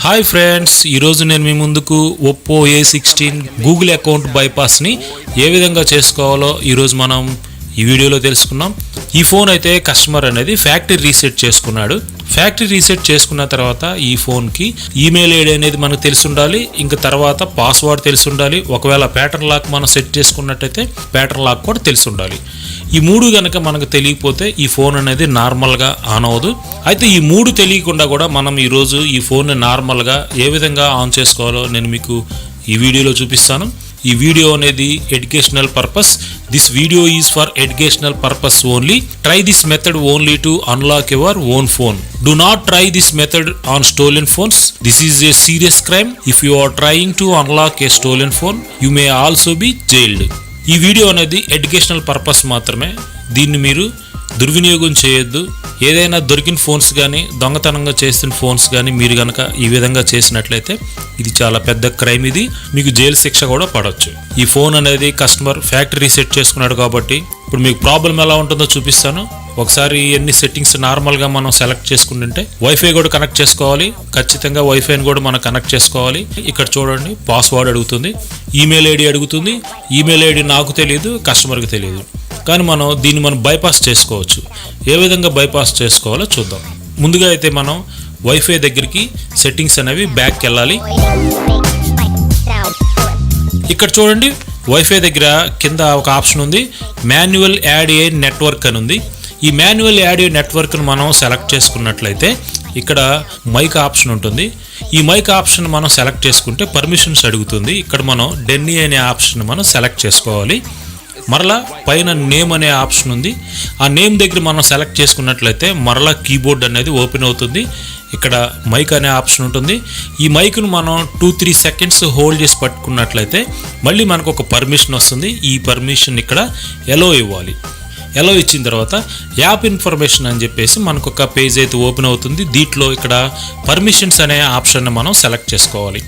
Hi friends, ఈరోజు నేను మీ ముందుకు ఒప్పో a16 గూగుల్ అకౌంట్ బైపాస్ని ఏ విధంగా చేసుకోవాలో ఈరోజు మనం ఈ వీడియోలో తెలుసుకున్నాం. ఈ ఫోన్ అయితే కస్టమర్ అనేది ఫ్యాక్టరీ రీసెట్ చేసుకున్నాడు. ఫ్యాక్టరీ రీసెట్ చేసుకున్న తర్వాత ఈ ఫోన్కి ఈమెయిల్ ఐడి అనేది మనకు తెలిసి ఉండాలి. ఇంకా తర్వాత పాస్వర్డ్ తెలిసి ఉండాలి. ఒకవేళ ప్యాటర్న్ లాక్ మనం సెట్ చేసుకున్నట్టయితే ప్యాటర్న్ లాక్ కూడా తెలిసి ఉండాలి. ఈ మూడు కనుక మనకు తెలియకపోతే ఈ ఫోన్ అనేది నార్మల్గా ఆన్ అవ్వదు. అయితే ఈ మూడు తెలియకుండా కూడా మనం ఈరోజు ఈ ఫోన్ నార్మల్గా ఏ విధంగా ఆన్ చేసుకోవాలో నేను మీకు ఈ వీడియోలో చూపిస్తాను. ఈ వీడియో అనేది educational purpose. This video is for educational purpose only. Try this method only to unlock your own phone. Do not try this method on stolen phones. This is a serious crime. If you are trying to unlock a stolen phone, you may also be jailed. ఈ video అనేది educational purpose మాత్రమే. దీన్ని మీరు దుర్వినియోగం చేయొద్దు. ఏదైనా దొరికిన phones కానీ దొంగతనంగా చేసిన ఫోన్స్ కానీ మీరు కనుక ఈ విధంగా చేసినట్లయితే ఇది చాలా పెద్ద క్రైమ్. ఇది మీకు జైలు శిక్ష కూడా పడవచ్చు. ఈ ఫోన్ అనేది కస్టమర్ ఫ్యాక్టరీ రీసెట్ చేసుకున్నాడు కాబట్టి ఇప్పుడు మీకు ప్రాబ్లం ఎలా ఉంటుందో చూపిస్తాను. ఒకసారి ఎన్ని సెట్టింగ్స్ నార్మల్గా మనం సెలెక్ట్ చేసుకుంటుంటే వైఫై కూడా కనెక్ట్ చేసుకోవాలి. ఖచ్చితంగా వైఫైని కూడా మనం కనెక్ట్ చేసుకోవాలి. ఇక్కడ చూడండి, పాస్వర్డ్ అడుగుతుంది, ఈమెయిల్ ఐడి అడుగుతుంది. ఈమెయిల్ ఐడి నాకు తెలియదు, కస్టమర్కి తెలియదు. కానీ దీన్ని మనం బైపాస్ చేసుకోవచ్చు. ఏ విధంగా బైపాస్ చేసుకోవాలో చూద్దాం. ముందుగా అయితే మనం వైఫై దగ్గరికి సెట్టింగ్స్ అనేవి బ్యాక్కి వెళ్ళాలి. ఇక్కడ చూడండి, వైఫై దగ్గర కింద ఒక ఆప్షన్ ఉంది, మాన్యువల్ యాడ్ ఏ నెట్వర్క్ అని ఉంది. ఈ మాన్యువల్ యాడ్ ఏ నెట్వర్క్ను మనం సెలెక్ట్ చేసుకున్నట్లయితే ఇక్కడ మైక్ ఆప్షన్ ఉంటుంది. ఈ మైక్ ఆప్షన్ మనం సెలెక్ట్ చేసుకుంటే పర్మిషన్స్ అడుగుతుంది. ఇక్కడ మనం డెన్నీ అనే ఆప్షన్ మనం సెలెక్ట్ చేసుకోవాలి. మరలా పైన నేమ్ అనే ఆప్షన్ ఉంది. ఆ నేమ్ దగ్గర మనం సెలెక్ట్ చేసుకున్నట్లయితే మరలా కీబోర్డ్ అనేది ఓపెన్ అవుతుంది. ఇక్కడ మైక్ అనే ఆప్షన్ ఉంటుంది. ఈ మైక్ను మనం 2-3 సెకండ్స్ హోల్డ్ చేసి పట్టుకున్నట్లయితే మళ్ళీ మనకు ఒక పర్మిషన్ వస్తుంది. ఈ పర్మిషన్ ఇక్కడ ఎలో ఇవ్వాలి. ఎలో ఇచ్చిన తర్వాత యాప్ ఇన్ఫర్మేషన్ అని చెప్పేసి మనకు ఒక పేజ్ అయితే ఓపెన్ అవుతుంది. దీంట్లో ఇక్కడ పర్మిషన్స్ అనే ఆప్షన్ మనం సెలెక్ట్ చేసుకోవాలి.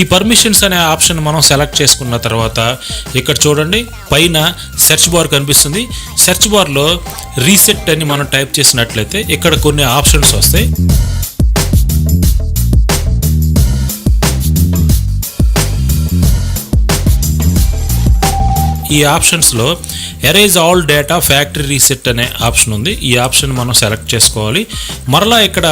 ఈ పర్మిషన్స్ అనే ఆప్షన్ మనం సెలెక్ట్ చేసుకున్న తర్వాత ఇక్కడ చూడండి, పైన సెర్చ్ బార్ కనిపిస్తుంది. సెర్చ్ బార్లో రీసెట్ అని మనం టైప్ చేసినట్లయితే ఇక్కడ కొన్ని ఆప్షన్స్ వస్తాయి. ఈ ఆప్షన్స్లో erase all data factory reset అనే ఆప్షన్ ఉంది. ఈ ఆప్షన్ మనం సెలెక్ట్ చేసుకోవాలి. మరలా ఇక్కడ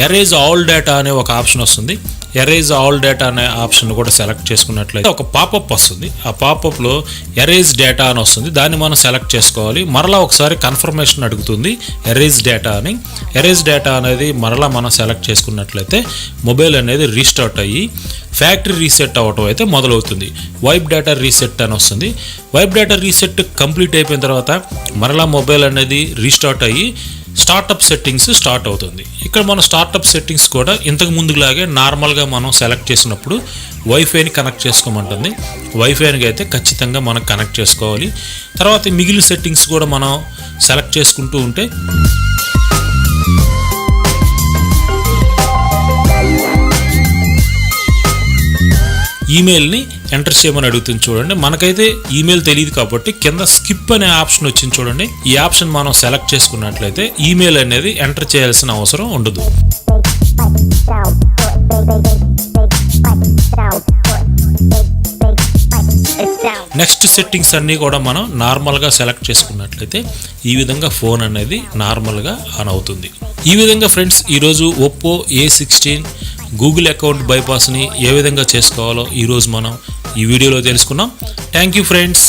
ఎరేజ్ ఆల్ డేటా అనే ఒక ఆప్షన్ వస్తుంది. ఎరేజ్ ఆల్ డేటా అనే ఆప్షన్ కూడా సెలెక్ట్ చేసుకున్నట్లయితే ఒక పాపప్ వస్తుంది. ఆ పాపప్లో ఎరేజ్ డేటా అని వస్తుంది. దాన్ని మనం సెలెక్ట్ చేసుకోవాలి. మరలా ఒకసారి కన్ఫర్మేషన్ అడుగుతుంది ఎరేజ్ డేటా అని. ఎరేజ్ డేటా అనేది మరలా మనం సెలెక్ట్ చేసుకున్నట్లయితే మొబైల్ అనేది రీస్టార్ట్ అయ్యి ఫ్యాక్టరీ రీసెట్ అవ్వటం అయితే మొదలవుతుంది. వైప్ డేటా రీసెట్ అని వస్తుంది. వైప్ డేటా రీసెట్ కంప్లీట్ అయిపోయిన తర్వాత మరలా మొబైల్ అనేది రీస్టార్ట్ అయ్యి స్టార్టప్ సెట్టింగ్స్ స్టార్ట్ అవుతుంది. ఇక్కడ మన స్టార్టప్ సెట్టింగ్స్ కూడా ఇంతకు ముందులాగే నార్మల్గా మనం సెలెక్ట్ చేసినప్పుడు వైఫైని కనెక్ట్ చేసుకోమంటుంది. వైఫైని అయితే ఖచ్చితంగా మనం కనెక్ట్ చేసుకోవాలి. తర్వాత మిగిలిన సెట్టింగ్స్ కూడా మనం సెలెక్ట్ చేసుకుంటూ ఉంటే ఈమెయిల్ని ఎంటర్ చేయమని అడుగుతుంది. చూడండి, మనకైతే ఈమెయిల్ తెలియదు కాబట్టి కింద స్కిప్ అనే ఆప్షన్ వచ్చింది. చూడండి, ఈ ఆప్షన్ మనం సెలెక్ట్ చేసుకున్నట్లయితే ఈమెయిల్ అనేది ఎంటర్ చేయాల్సిన అవసరం ఉండదు. నెక్స్ట్ సెట్టింగ్స్ అన్నీ కూడా మనం నార్మల్గా సెలెక్ట్ చేసుకున్నట్లయితే ఈ విధంగా ఫోన్ అనేది నార్మల్గా ఆన్ అవుతుంది. ఈ విధంగా ఫ్రెండ్స్, ఈరోజు ఒప్పో a16 గూగుల్ అకౌంట్ బైపాస్ని ఏ విధంగా చేసుకోవాలో ఈరోజు మనం ఈ వీడియోలో తెలుసుకున్నాం. Thank you friends.